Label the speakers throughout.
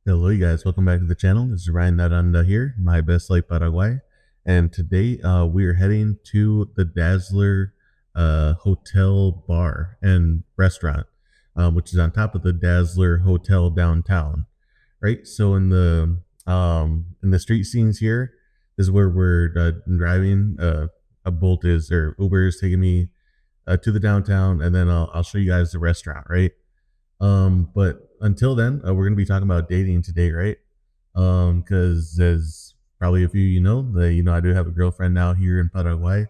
Speaker 1: Hello, you guys. Welcome back to the channel. This is Ryan Naranda here, my best life Paraguay. And today we are heading to the Dazzler Hotel Bar and Restaurant, which is on top of the Dazzler Hotel downtown. Right. So in the street scenes here, this is where we're driving. A Bolt is or Uber is taking me to the downtown, and then I'll show you guys the restaurant. Right. But until then, we're gonna be talking about dating today, right? Because as probably a few I do have a girlfriend now here in Paraguay.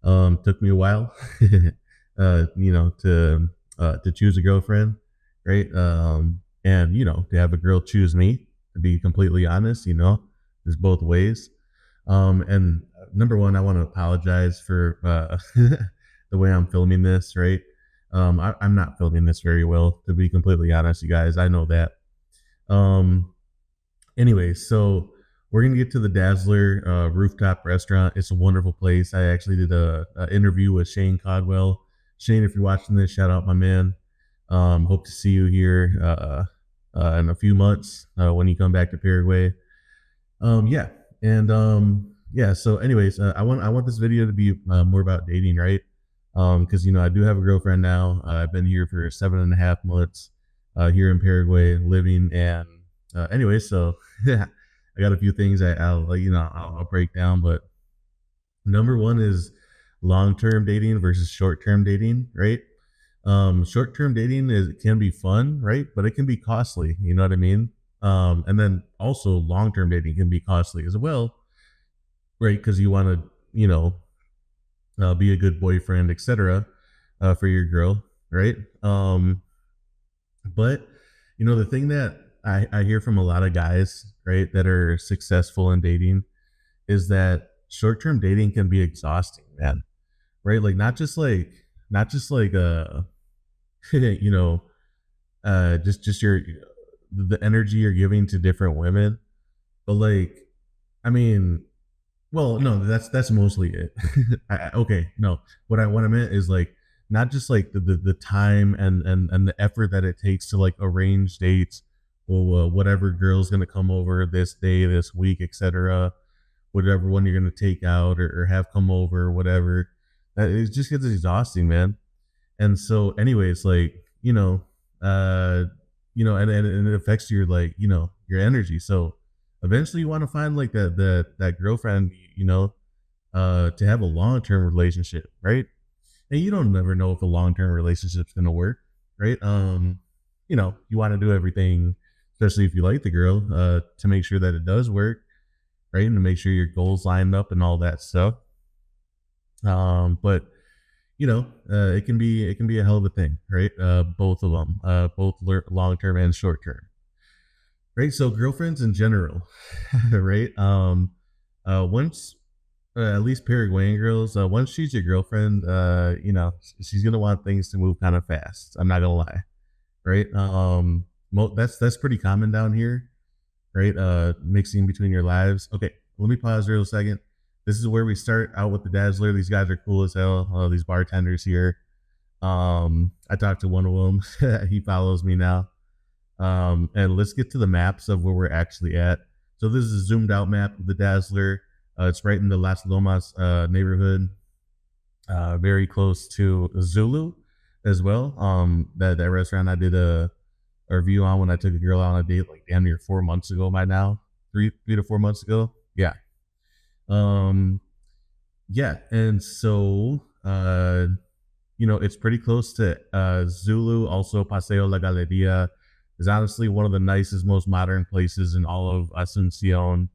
Speaker 1: Took me a while, to choose a girlfriend, right? And to have a girl choose me. To be completely honest, there's both ways. And number one, I want to apologize for the way I'm filming this, right? I'm not filming this very well, to be completely honest, you guys. I know that. Um, Anyway, so we're gonna get to the Dazzler Rooftop Restaurant. It's a wonderful place. I actually did a interview with Shane Codwell. Shane, if you're watching this, shout out my man. Hope to see you here in a few months when you come back to Paraguay. Yeah, and yeah. So, anyways, I want this video to be more about dating, right? Because I do have a girlfriend now. I've been here for 7.5 months here in Paraguay, living. And anyway, so yeah, I got a few things I'll break down. But number one is long term dating versus short term dating, right? Short term dating can be fun, right? But it can be costly. You know what I mean? And then also long term dating can be costly as well, right? Because you want to, be a good boyfriend, etc., for your girl, right? But the thing that I hear from a lot of guys, right, that are successful in dating is that short term dating can be exhausting, man. Right? Like not just like you know, just your the energy you're giving to different women, but like I mean, well, no, that's mostly it. Okay, no, what I meant is like not just like the time and the effort that it takes to like arrange dates, or whatever girl's gonna come over this day, this week, etc. Whatever one you're gonna take out or have come over, or whatever. That it just gets exhausting, man. And so, anyways, like uh, and it affects your your energy. So eventually, you want to find like that girlfriend, to have a long term relationship, right? And you don't never know if a long term relationship's gonna work, right? You want to do everything, especially if you like the girl, to make sure that it does work, right? And to make sure your goals line up and all that stuff. But it can be a hell of a thing, right? Both of them, both long term and short term, right? So girlfriends in general, right? Once at least Paraguayan girls, once she's your girlfriend, she's gonna want things to move kind of fast. I'm not gonna lie, right? That's pretty common down here, right? Mixing between your lives. Okay, let me pause real second. This is where we start out with the Dazzler. These guys are cool as hell. These bartenders here. I talked to one of them. He follows me now. And let's get to the maps of where we're actually at. So this is a zoomed out map of the Dazzler. It's right in the Las Lomas neighborhood, very close to Zulu as well. That restaurant I did a review on when I took a girl out on a date like damn near 4 months ago by now, three to 4 months ago. Yeah. Um, yeah, and so it's pretty close to Zulu. Also, Paseo La Galeria is honestly one of the nicest, most modern places in all of Asunción.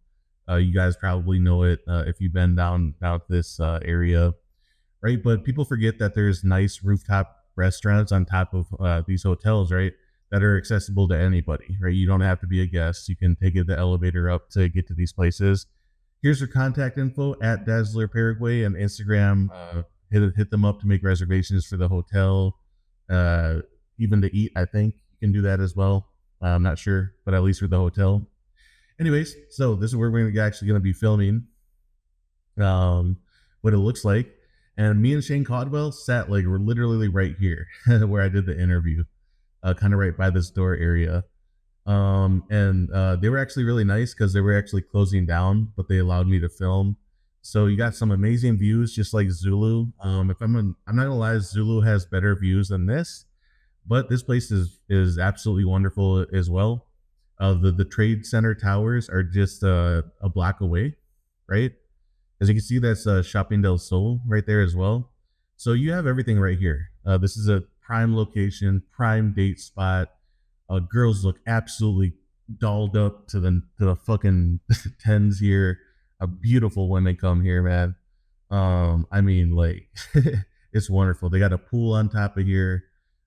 Speaker 1: You guys probably know it if you've been down this area, right? But people forget that there's nice rooftop restaurants on top of these hotels, right? That are accessible to anybody, right? You don't have to be a guest. You can take the elevator up to get to these places. Here's their contact info at Dazzler Paraguay and Instagram. Hit them up to make reservations for the hotel, even to eat. I think you can do that as well. I'm not sure, but at least for the hotel. Anyways, so this is where we're actually going to be filming. What it looks like, and me and Shane Codwell sat like we're literally right here where I did the interview, kind of right by this door area. And they were actually really nice because they were actually closing down, but they allowed me to film. So you got some amazing views, just like Zulu. If I'm not gonna lie, Zulu has better views than this, but this place is absolutely wonderful as well. The trade center towers are just a block away, right? As you can see, that's Shopping del Sol right there as well. So you have everything right here. This is a prime location, prime date spot. Girls look absolutely dolled up to the fucking tens here. Beautiful when they come here, man. I mean, like, it's wonderful. They got a pool on top of here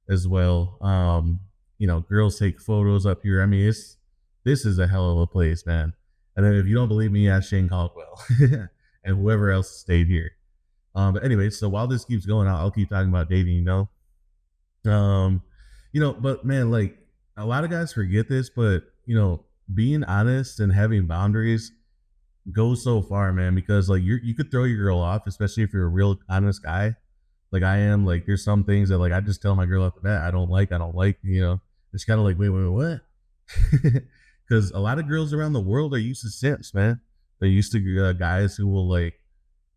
Speaker 1: as well. Girls take photos up here. I mean, this is a hell of a place, man. And then if you don't believe me, ask Shane Caldwell and whoever else stayed here. But anyway, so while this keeps going, I'll keep talking about dating. Um, but man, like a lot of guys forget this, but being honest and having boundaries goes so far, man. Because like you could throw your girl off, especially if you're a real honest guy, like I am. Like there's some things that like I just tell my girl off the bat, I don't like. I don't like. It's kind of like wait, what? Because a lot of girls around the world are used to simps, man. They're used to guys who will like,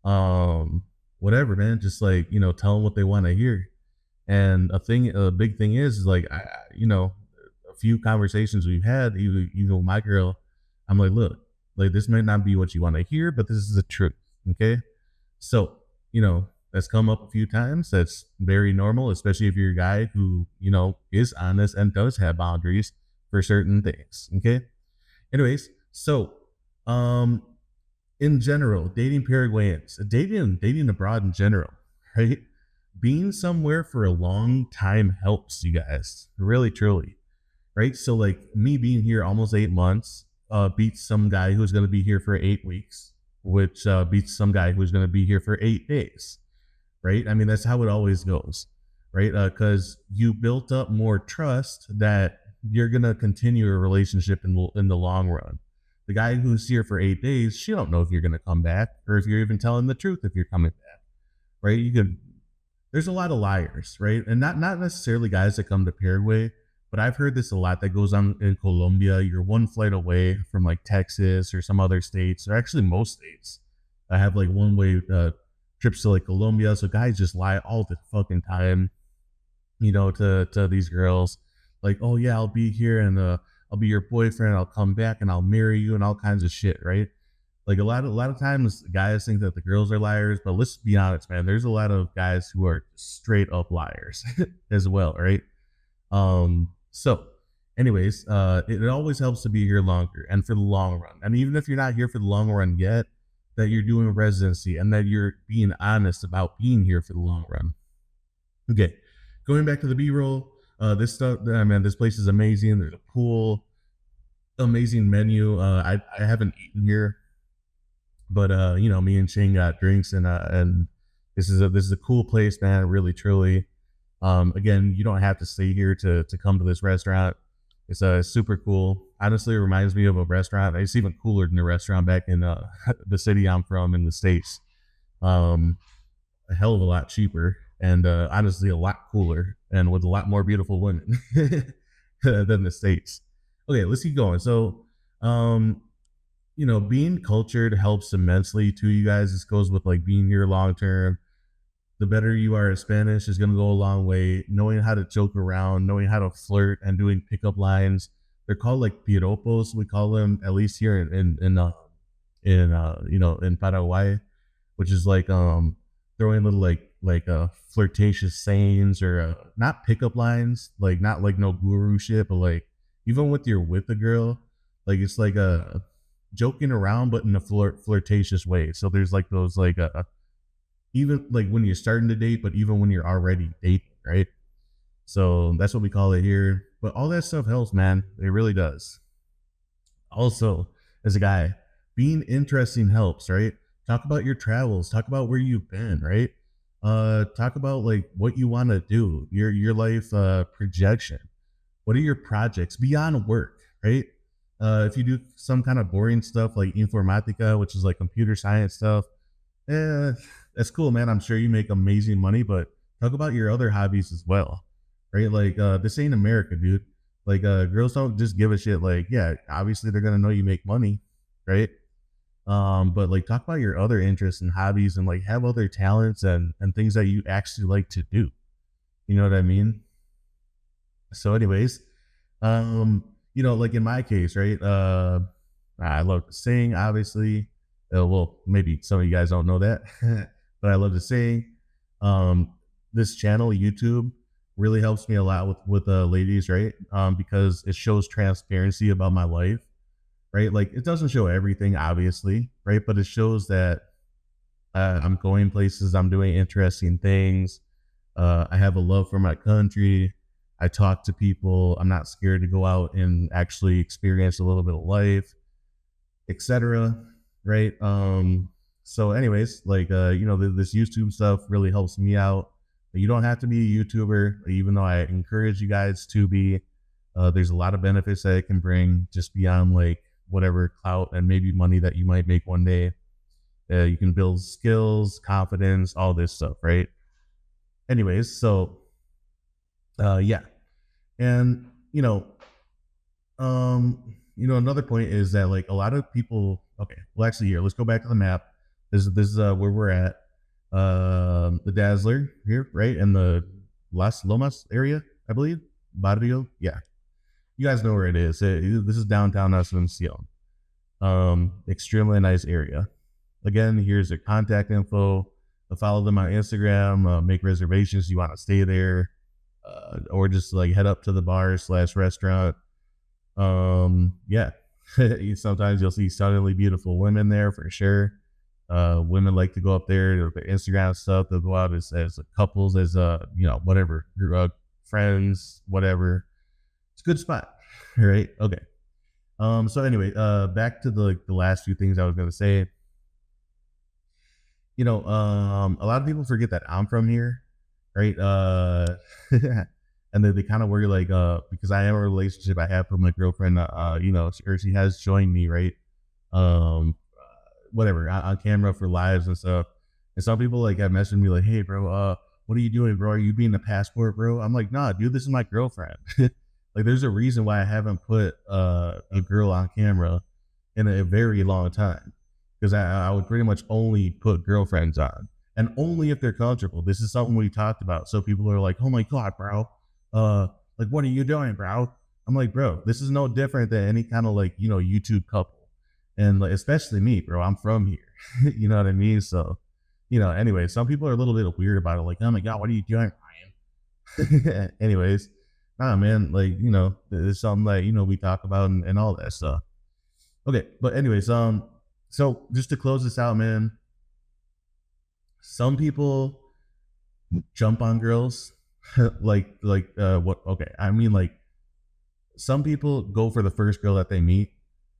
Speaker 1: um, whatever, man. Just like tell them what they want to hear. And a big thing is like a few conversations we've had, my girl, I'm like, look, like this might not be what you want to hear, but this is the truth. Okay. So, that's come up a few times. That's very normal, especially if you're a guy who, is honest and does have boundaries for certain things. Okay. Anyways, so um in general, dating Paraguayans, dating abroad in general, right? Being somewhere for a long time helps you guys, really, truly, right? So, like me being here almost 8 months, beats some guy who's going to be here for 8 weeks, which beats some guy who's going to be here for 8 days, right? I mean, that's how it always goes, right? Because you built up more trust that you're gonna continue a relationship in the long run. The guy who's here for 8 days, she don't know if you're gonna come back or if you're even telling the truth if you're coming back, right? You could. There's a lot of liars, right? And not necessarily guys that come to Paraguay, but I've heard this a lot that goes on in Colombia. You're one flight away from like Texas or some other states, or actually most states. I have like one way trips to like Colombia, so guys just lie all the fucking time, to these girls, like, oh yeah, I'll be here and I'll be your boyfriend, I'll come back and I'll marry you and all kinds of shit, right? Like a lot of times guys think that the girls are liars, but let's be honest, man. There's a lot of guys who are straight up liars as well, right? So anyways, it always helps to be here longer and for the long run. And even if you're not here for the long run yet, that you're doing residency and that you're being honest about being here for the long run. Okay, going back to the B-roll, this stuff, man, this place is amazing. There's a pool, amazing menu. I haven't eaten here, but me and Shane got drinks and this is a cool place, man. Really, truly. Again, you don't have to stay here to come to this restaurant. It's super cool. Honestly, it reminds me of a restaurant. It's even cooler than a restaurant back in the city I'm from in the States. Um, a hell of a lot cheaper and honestly a lot cooler and with a lot more beautiful women than the States. Okay, let's keep going. So, um, being cultured helps immensely to you guys. This goes with like being here long term. The better you are at Spanish is going to go a long way. Knowing how to joke around, knowing how to flirt, and doing pickup lines. They're called like piropos. We call them, at least here in Paraguay, which is like throwing little flirtatious sayings or not pickup lines, like not like no guru shit, but like even with you're with a girl, like it's like a joking around, but in a flirtatious way. So there's like those like even like when you're starting to date, but even when you're already dating, right? So that's what we call it here. But all that stuff helps, man. It really does. Also, as a guy, being interesting helps, right? Talk about your travels, talk about where you've been, right? Talk about like what you want to do, your life projection. What are your projects beyond work, right? If you do some kind of boring stuff like informatica, which is like computer science stuff, eh, that's cool, man. I'm sure you make amazing money, but talk about your other hobbies as well, right? Like this ain't America, dude. Like girls don't just give a shit. Like, yeah, obviously they're gonna know you make money, right? But like talk about your other interests and hobbies and like have other talents and things that you actually like to do. You know what I mean? So, anyways, um, like in my case, right? I love to sing, obviously. Well, maybe some of you guys don't know that, but I love to sing. Um, this channel, YouTube, really helps me a lot with ladies, right? Because it shows transparency about my life, right? Like it doesn't show everything, obviously, right? But it shows that I'm going places, I'm doing interesting things. I have a love for my country. I talk to people. I'm not scared to go out and actually experience a little bit of life, etc. Right. So, anyways, like this YouTube stuff really helps me out. You don't have to be a YouTuber, even though I encourage you guys to be. There's a lot of benefits that it can bring just beyond like whatever clout and maybe money that you might make one day. You can build skills, confidence, all this stuff, right? Anyways, so yeah, and another point is that like a lot of people. Okay, well, actually, here let's go back to the map. This is where we're at. The Dazzler here, right in the Las Lomas area, I believe. Barrio, yeah, you guys know where it is. This is downtown Asunción. Extremely nice area. Again, here's their contact info. Follow them on Instagram. Make reservations. You want to stay there, or just like head up to the bar/restaurant. Yeah. Sometimes you'll see suddenly beautiful women there for sure. Women like to go up there, their Instagram stuff. They'll go out as couples, as whatever, friends, whatever. It's a good spot, right? Okay. So anyway, back to the last few things I was gonna say. A lot of people forget that I'm from here, right? And then they kind of worry like, because I am a relationship I have with my girlfriend, or she has joined me, right? Whatever on camera for lives and stuff. And some people like have messaged me like, "Hey, bro, what are you doing, bro? Are you being a passport, bro?" I'm like, "Nah, dude, this is my girlfriend." Like, there's a reason why I haven't put a girl on camera in a very long time, because I would pretty much only put girlfriends on, and only if they're comfortable. This is something we talked about. So people are like, "Oh my god, bro, like what are you doing, bro?" I'm like, "Bro, this is no different than any kind of like YouTube couple." And like, especially me, bro, I'm from here. You know what I mean? So, anyway, some people are a little bit weird about it. Like, "Oh my God, what are you doing, Ryan?" Anyways, nah, man, like, it's something that, we talk about and all that stuff. Okay. But anyways, so just to close this out, man, some people jump on girls what? Okay. I mean, like, some people go for the first girl that they meet,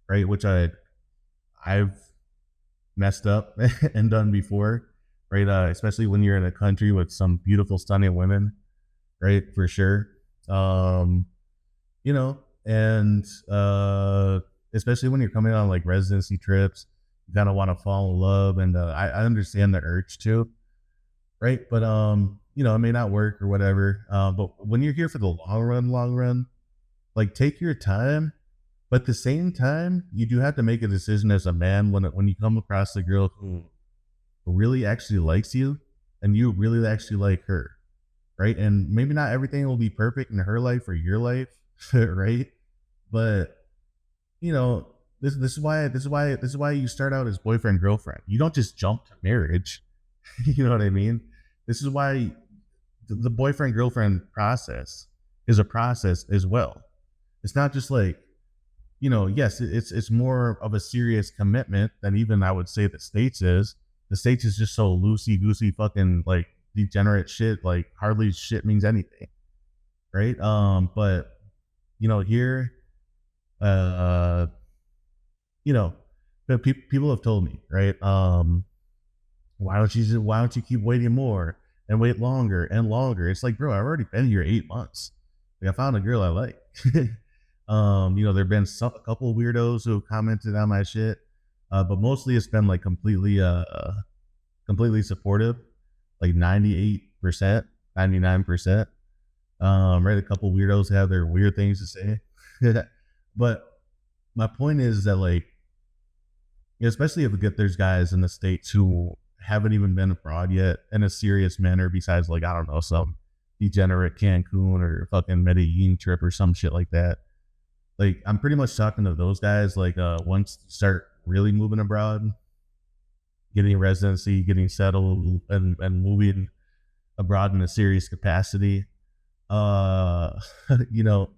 Speaker 1: right? Which I've messed up and done before, right? Especially when you're in a country with some beautiful, stunning women, right? For sure. And especially when you're coming on like residency trips, you kind of want to fall in love, and I understand the urge to, right? But it may not work or whatever. But when you're here for the long run, like take your time. But at the same time, you do have to make a decision as a man when you come across a girl who really actually likes you and you really actually like her, right? And maybe not everything will be perfect in her life or your life, right? But this is why you start out as boyfriend girlfriend. You don't just jump to marriage. You know what I mean? This is why the boyfriend girlfriend process is a process as well. It's not just like, yes, it's more of a serious commitment than even I would say the States is. The States is just so loosey goosey, fucking like degenerate shit. Like hardly shit means anything, right? But here, uh, people have told me, right? Why don't you keep waiting more and wait longer and longer? It's like, bro, I've already been here 8 months. Like, I found a girl I like. There've been a couple of weirdos who have commented on my shit, but mostly it's been like completely supportive, like 98%, 99%. Right, a couple weirdos have their weird things to say. But my point is that, like, especially if there's guys in the states who haven't even been abroad yet in a serious manner, besides, like, I don't know, some degenerate Cancun or fucking Medellin trip or some shit like that. Like, I'm pretty much talking to those guys. Like, once you start really moving abroad, getting a residency, getting settled, and moving abroad in a serious capacity. Uh, you know,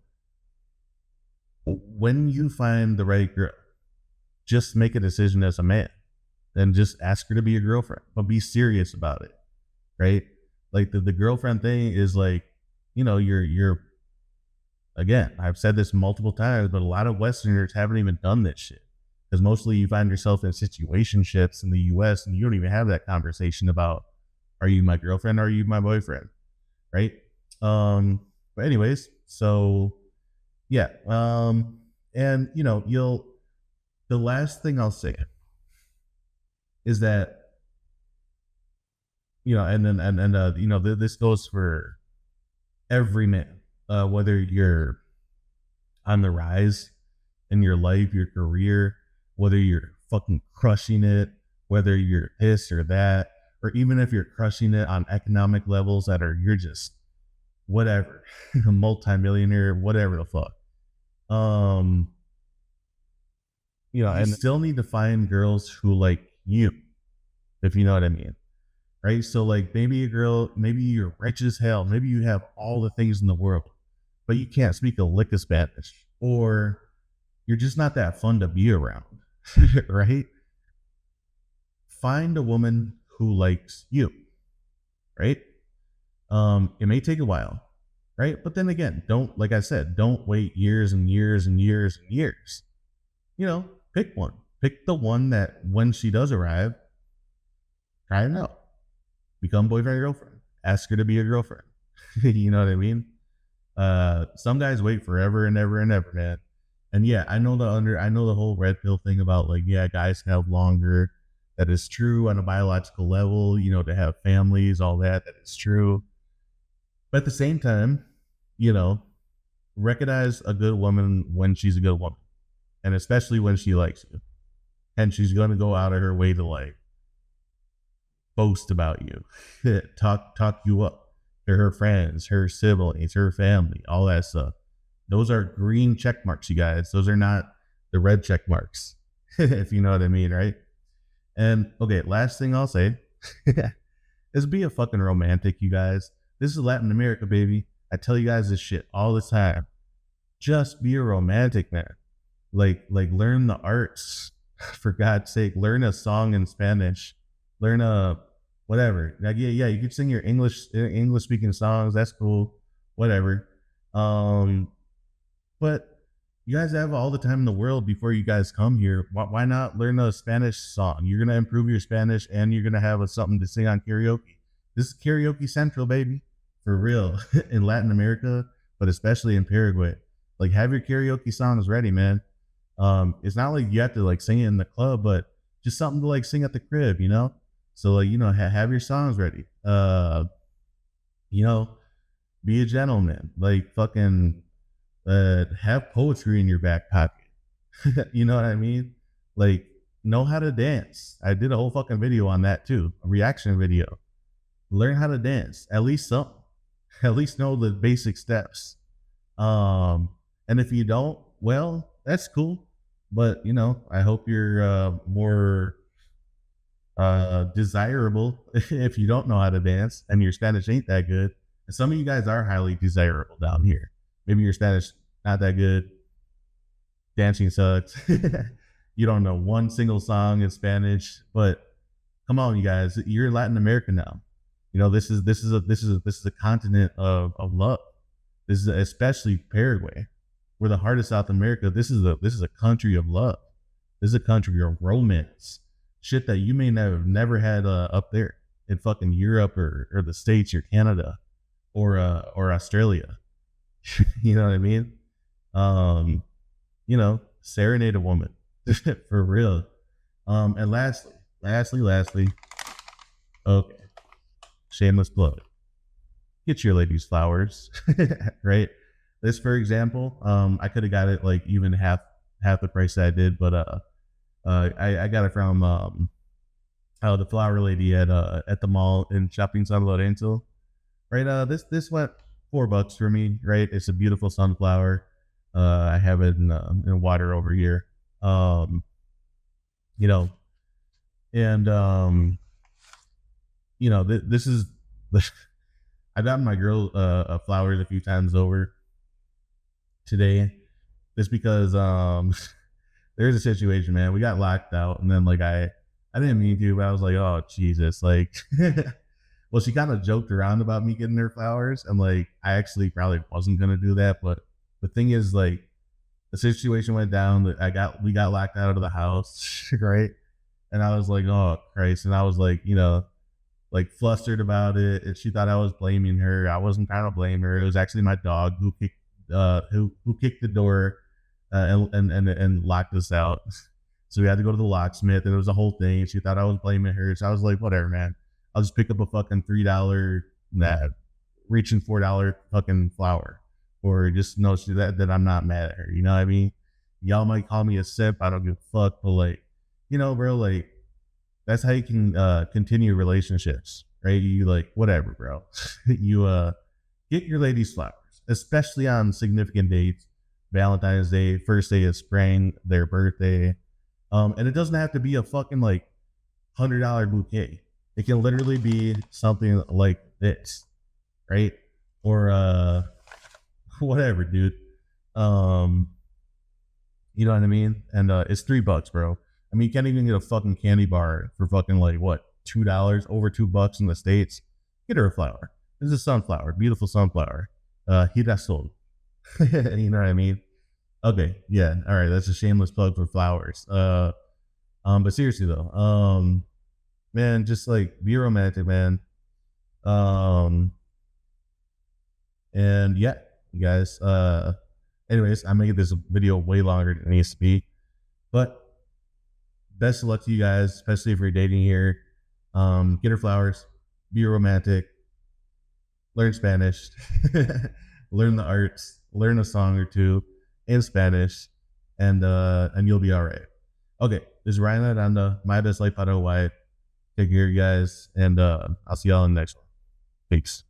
Speaker 1: when you find the right girl, just make a decision as a man, and just ask her to be your girlfriend, but be serious about it, right? Like, the girlfriend thing is like, you're again, I've said this multiple times, but a lot of Westerners haven't even done this shit. Because mostly you find yourself in situationships in the US and you don't even have that conversation about, are you my girlfriend or are you my boyfriend? Right? But anyways, so yeah. And the last thing I'll say is that, and then this goes for every man, whether you're on the rise in your life, your career, whether you're fucking crushing it, whether you're this or that, or even if you're crushing it on economic levels that are, you're just whatever, a multimillionaire, whatever the fuck. And still need to find girls who like you, if you know what I mean. Right? So, like, maybe a girl, maybe you're rich as hell, maybe you have all the things in the world, but you can't speak a lick of Spanish, or you're just not that fun to be around, right? Find a woman who likes you, right? It may take a while, right? But then again, like I said, don't wait years and years and years and years. Pick one. Pick the one that when she does arrive, try it out. Become boyfriend or girlfriend. Ask her to be your girlfriend. You know what I mean? Some guys wait forever and ever and ever, man. And yeah, I know the whole red pill thing about, like, yeah, guys have longer. That is true on a biological level, to have families, all that is true. But at the same time, recognize a good woman when she's a good woman. And especially when she likes you. And she's going to go out of her way to, like, boast about you, talk you up to her friends, her siblings, her family, all that stuff. Those are green check marks, you guys. Those are not the red check marks, if you know what I mean, right? And okay, last thing I'll say is be a fucking romantic, you guys. This is Latin America, baby. I tell you guys this shit all the time. Just be a romantic, man. Like learn the arts, for God's sake. Learn a song in Spanish. Learn a whatever. Like, yeah, you can sing your English speaking songs. That's cool. Whatever. But you guys have all the time in the world before you guys come here. Why not learn a Spanish song? You're gonna improve your Spanish, and you're gonna have something to sing on karaoke. This is karaoke central, baby, for real. In Latin America, but especially in Paraguay. Like, have your karaoke songs ready, man. It's not like you have to, like, sing it in the club, but just something to, like, sing at the crib, So, like, have your songs ready. Be a gentleman. Like, fucking have poetry in your back pocket. You know what I mean? Like, know how to dance. I did a whole fucking video on that too, a reaction video. Learn how to dance, at least some. At least know the basic steps. And if you don't, well, that's cool. But I hope you're more desirable if you don't know how to dance and your Spanish ain't that good. And some of you guys are highly desirable down here. Maybe your Spanish not that good. Dancing sucks. You don't know one single song in Spanish, but come on, you guys, you're in Latin America now. This is a continent of love. This is especially Paraguay. We're the heart of South America. This is a country of love. This is a country of romance. Shit that you may never had up there in fucking Europe or the States or Canada or Australia. You know what I mean? Serenade a woman for real. And lastly, okay, shameless plug. get your ladies flowers, right? This, for example, I could have got it like even half the price that I did, but I got it from the flower lady at the mall in Shopping San Lorenzo, right? This went $4 for me, right? It's a beautiful sunflower. I have it in water over here. Um, you know, and this is I got my girl flowers a few times over today, just because there's a situation, man. We got locked out, and then like I didn't mean to, but I was like, oh Jesus, like. Well, she kind of joked around about me getting her flowers, and like I actually probably wasn't gonna do that, but the thing is, like, the situation went down that we got locked out of the house, right? And I was like, oh Christ, and I was like, like flustered about it, and she thought I was blaming her. I wasn't trying to blame her. It was actually my dog who kicked the door and locked us out. So we had to go to the locksmith, and it was a whole thing. She thought I was blaming her, so I was like, whatever, man. I'll just pick up a fucking $3 reaching $4 fucking flower, or just know that I'm not mad at her. You know what I mean? Y'all might call me a simp. I don't give a fuck, but like, bro, like that's how you can continue relationships, right? You like whatever, bro. You get your ladies flowers, especially on significant dates, Valentine's Day, first day of spring, their birthday, and it doesn't have to be a fucking like $100 bouquet. It can literally be something like this, right? Or whatever, dude. You know what I mean? And it's $3, bro. I mean, you can't even get a fucking candy bar for fucking like what, $2, over $2 in the States. Get her a flower. This is a sunflower, beautiful sunflower. Girasol. You know what I mean? Okay, yeah, all right. That's a shameless plug for flowers. But seriously though, man, just like be romantic, man. Um, and yeah, you guys. Anyways, I'm making this video way longer than it needs to be, but best of luck to you guys, especially if you're dating here. Get her flowers, be romantic, learn Spanish, learn the arts, learn a song or two in Spanish, and you'll be all right. Okay, this is Ryan on the My Best Life Paraguay. Take care, guys, and I'll see y'all in the next one. Peace.